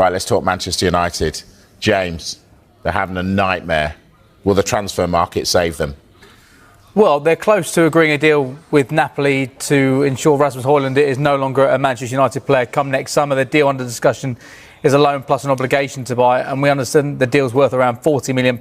Right, let's talk Manchester United. James, they're having a nightmare. Will the transfer market save them? Well, they're close to agreeing a deal with Napoli to ensure Rasmus Højlund is no longer a Manchester United player come next summer. The deal under discussion is a loan plus an obligation to buy, and we understand the deal's worth around £40 million.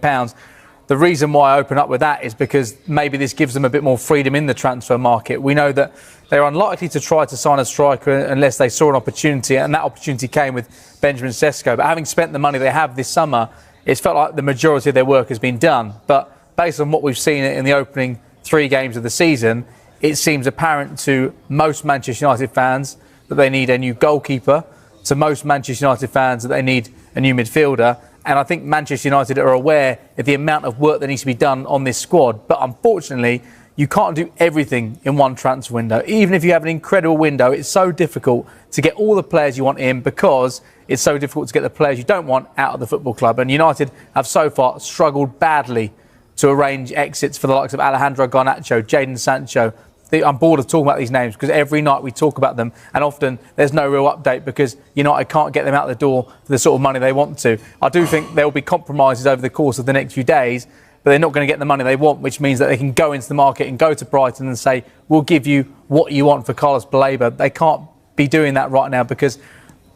The reason why I open up with that is because maybe this gives them a bit more freedom in the transfer market. We know that they're unlikely to try to sign a striker unless they saw an opportunity, and that opportunity came with Benjamin Sesko. But having spent the money they have this summer, it's felt like the majority of their work has been done. But based on what we've seen in the opening 3 games of the season, it seems apparent to most Manchester United fans that they need a new goalkeeper, to most Manchester United fans that they need a new midfielder. And I think Manchester United are aware of the amount of work that needs to be done on this squad. But unfortunately, you can't do everything in one transfer window. Even if you have an incredible window, it's so difficult to get all the players you want in because it's so difficult to get the players you don't want out of the football club. And United have so far struggled badly to arrange exits for the likes of Alejandro Garnacho, Jadon Sancho. I'm bored of talking about these names because every night we talk about them and often there's no real update because United can't get them out the door for the sort of money they want to. I do think there will be compromises over the course of the next few days, but they're not going to get the money they want, which means that they can go into the market and go to Brighton and say, we'll give you what you want for Carlos Baleba. They can't be doing that right now because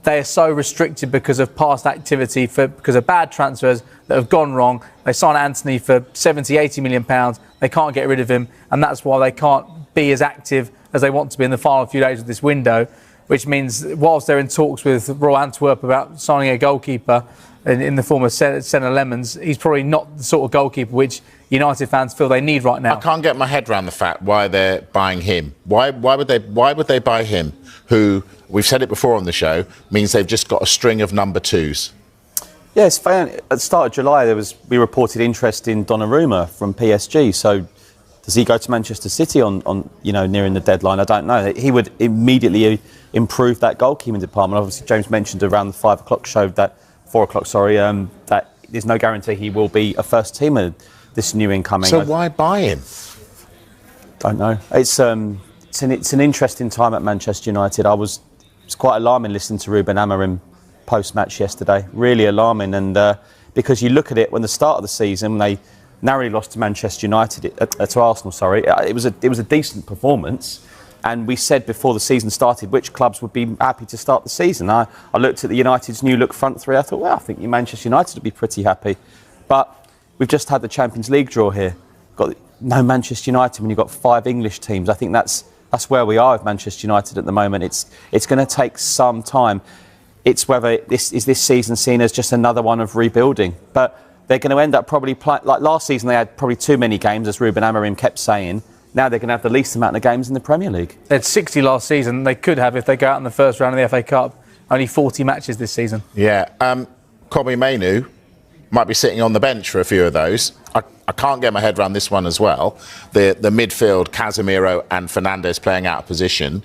they are so restricted because of past activity, because of bad transfers that have gone wrong. They signed Anthony for 70, 80 million pounds. They can't get rid of him, and that's why they can't be as active as they want to be in the final few days of this window, which means whilst they're in talks with Royal Antwerp about signing a goalkeeper in the form of Senne Lammens, he's probably not the sort of goalkeeper which United fans feel they need right now. I can't get my head around the fact why they're buying him. Why would they buy him, who, we've said it before on the show, means they've just got a string of number 2s? Yeah, it's funny. At the start of July, we reported interest in Donnarumma from PSG. So does he go to Manchester City on nearing the deadline? I don't know. He would immediately improve that goalkeeping department. Obviously, James mentioned around the 4 o'clock show that there's no guarantee he will be a first teamer this new incoming. So why buy him? Don't know. It's an interesting time at Manchester United. It's quite alarming listening to Ruben Amorim post-match yesterday. Really alarming, and because you look at it when the start of the season, when they narrowly lost to Manchester United, to Arsenal, sorry, it was a decent performance. And we said before the season started which clubs would be happy to start the season. I looked at the United's new look front three. I thought, well, I think Manchester United would be pretty happy. But we've just had the Champions League draw here. Got no Manchester United when you've got 5 English teams. I think that's where we are with Manchester United at the moment. It's going to take some time. It's whether this season seen as just another one of rebuilding. But they're going to end up probably like last season. They had probably too many games, as Ruben Amorim kept saying. Now they're going to have the least amount of games in the Premier League. They had 60 last season. They could have if they go out in the first round of the FA Cup. Only 40 matches this season. Yeah. Kobbie Mainoo might be sitting on the bench for a few of those. I can't get my head around this one as well. The midfield, Casemiro and Fernandes playing out of position.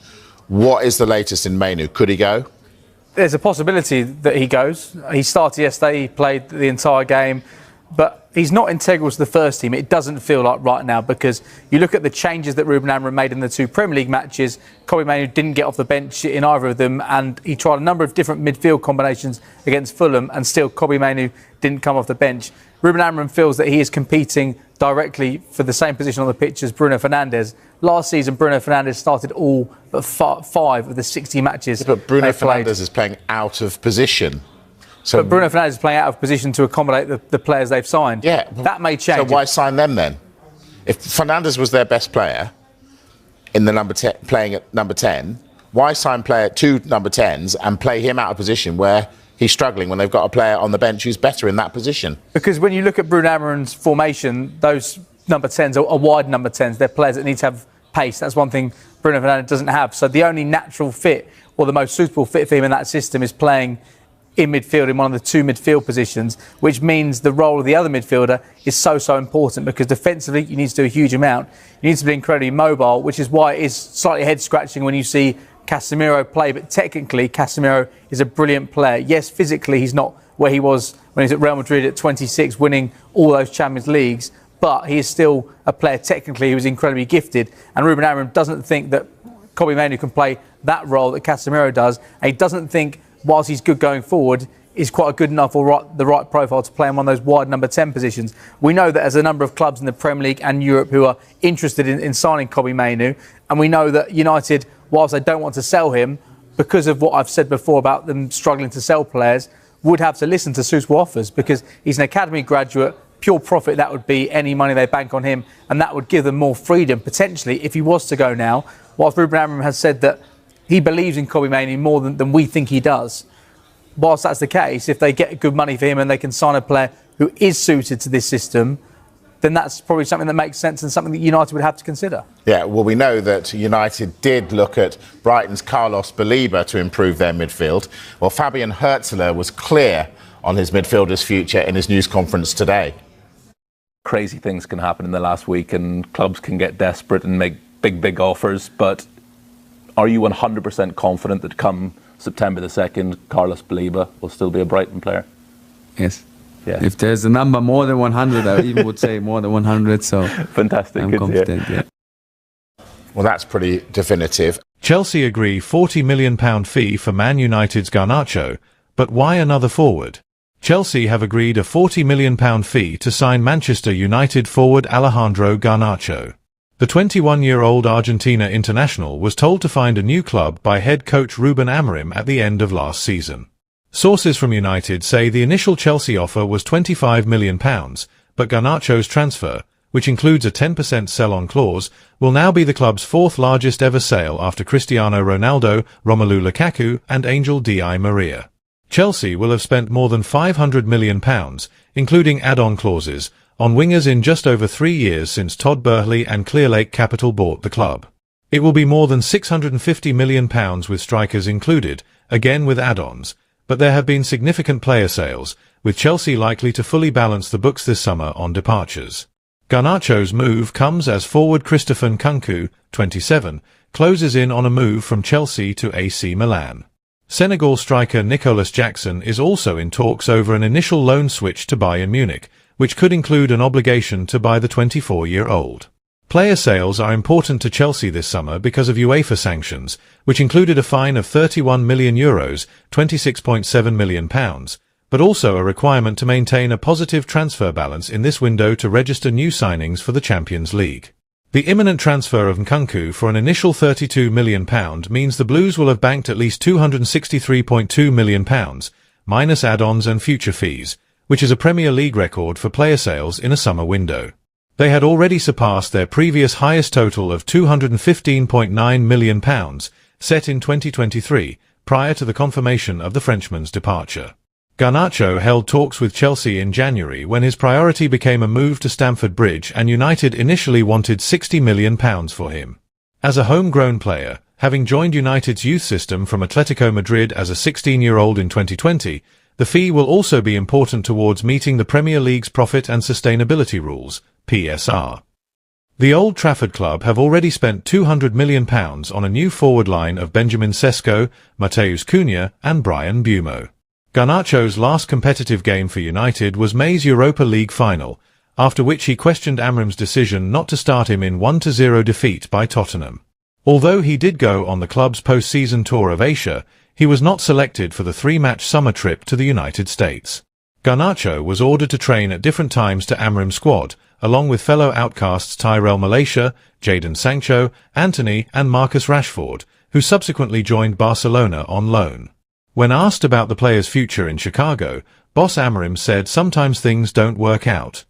What is the latest in Mainoo? Could he go? There's a possibility that he goes. He started yesterday. He played the entire game. But he's not integral to the first team. It doesn't feel like right now because you look at the changes that Ruben Amorim made in the 2 Premier League matches. Kobbie Mainoo didn't get off the bench in either of them, and he tried a number of different midfield combinations against Fulham, and still Kobbie Mainoo didn't come off the bench. Ruben Amorim feels that he is competing directly for the same position on the pitch as Bruno Fernandes. Last season, Bruno Fernandes started all but 5 of the 60 matches. But Bruno Fernandes is playing out of position. So, but Bruno Fernandes is playing out of position to accommodate the players they've signed. Yeah. That may change. So why sign them then? If Fernandes was their best player in the number 10, playing at number 10, why sign 2 number 10s and play him out of position where he's struggling when they've got a player on the bench who's better in that position? Because when you look at Bruno Amorim's formation, those number 10s are wide number 10s. They're players that need to have pace. That's one thing Bruno Fernandes doesn't have. So the only natural fit or the most suitable fit for him in that system is playing in midfield in one of the 2 midfield positions, which means the role of the other midfielder is so important because defensively you need to do a huge amount. You need to be incredibly mobile, which is why it is slightly head-scratching when you see Casemiro play, but technically Casemiro is a brilliant player. Yes, physically he's not where he was when he was at Real Madrid at 26, winning all those Champions Leagues, but he is still a player technically who is incredibly gifted, and Ruben Amorim doesn't think that Kobbie Mainoo can play that role that Casemiro does, and he doesn't think whilst he's good going forward, is quite good enough or the right profile to play in one of those wide number 10 positions. We know that there's a number of clubs in the Premier League and Europe who are interested in signing Kobbie Mainoo, and we know that United, whilst they don't want to sell him, because of what I've said before about them struggling to sell players, would have to listen to suitable offers, because he's an academy graduate. Pure profit, that would be any money they bank on him, and that would give them more freedom potentially if he was to go now. Whilst Ruben Amorim has said that he believes in Kobbie Mainoo more than we think he does, whilst that's the case, if they get good money for him and they can sign a player who is suited to this system, then that's probably something that makes sense and something that United would have to consider. Yeah, well, we know that United did look at Brighton's Carlos Baleba to improve their midfield. Well, Fabian Hürzeler was clear on his midfielder's future in his news conference today. Crazy things can happen in the last week and clubs can get desperate and make big offers, but are you 100% confident that come September the 2nd, Carlos Baleba will still be a Brighton player? Yes. Yeah. If there's a number more than 100, I even would say more than 100. So fantastic. I'm confident. Yeah. Well, that's pretty definitive. Chelsea agree £40 million fee for Man United's Garnacho, but why another forward? Chelsea have agreed a £40 million fee to sign Manchester United forward Alejandro Garnacho. The 21-year-old Argentina international was told to find a new club by head coach Ruben Amorim at the end of last season. Sources from United say the initial Chelsea offer was £25 million, but Garnacho's transfer, which includes a 10% sell-on clause, will now be the club's fourth largest ever sale after Cristiano Ronaldo, Romelu Lukaku and Angel Di Maria. Chelsea will have spent more than £500 million, including add-on clauses, on wingers in just over 3 years since Todd Boehly and Clearlake Capital bought the club. It will be more than £650 million with strikers included, again with add-ons, but there have been significant player sales, with Chelsea likely to fully balance the books this summer on departures. Garnacho's move comes as forward Christopher Nkunku, 27, closes in on a move from Chelsea to AC Milan. Senegal striker Nicolas Jackson is also in talks over an initial loan switch to Bayern Munich, which could include an obligation to buy the 24-year-old. Player sales are important to Chelsea this summer because of UEFA sanctions, which included a fine of €31 million, £26.7 million, but also a requirement to maintain a positive transfer balance in this window to register new signings for the Champions League. The imminent transfer of Nkunku for an initial £32 million means the Blues will have banked at least £263.2 million, minus add-ons and future fees, which is a Premier League record for player sales in a summer window. They had already surpassed their previous highest total of £215.9 million, set in 2023, prior to the confirmation of the Frenchman's departure. Garnacho held talks with Chelsea in January when his priority became a move to Stamford Bridge, and United initially wanted £60 million for him. As a homegrown player, having joined United's youth system from Atletico Madrid as a 16-year-old in 2020, the fee will also be important towards meeting the Premier League's profit and sustainability rules, PSR. The Old Trafford club have already spent £200 million on a new forward line of Benjamin Sesko, Mateus Cunha and Brian Bumo. Garnacho's last competitive game for United was May's Europa League final, after which he questioned Amorim's decision not to start him in 1-0 defeat by Tottenham. Although he did go on the club's post-season tour of Asia, he was not selected for the 3-match summer trip to the United States. Garnacho was ordered to train at different times to Amorim's squad, along with fellow outcasts Tyrell Malacia, Jadon Sancho, Anthony and Marcus Rashford, who subsequently joined Barcelona on loan. When asked about the player's future in Chicago, boss Amorim said sometimes things don't work out.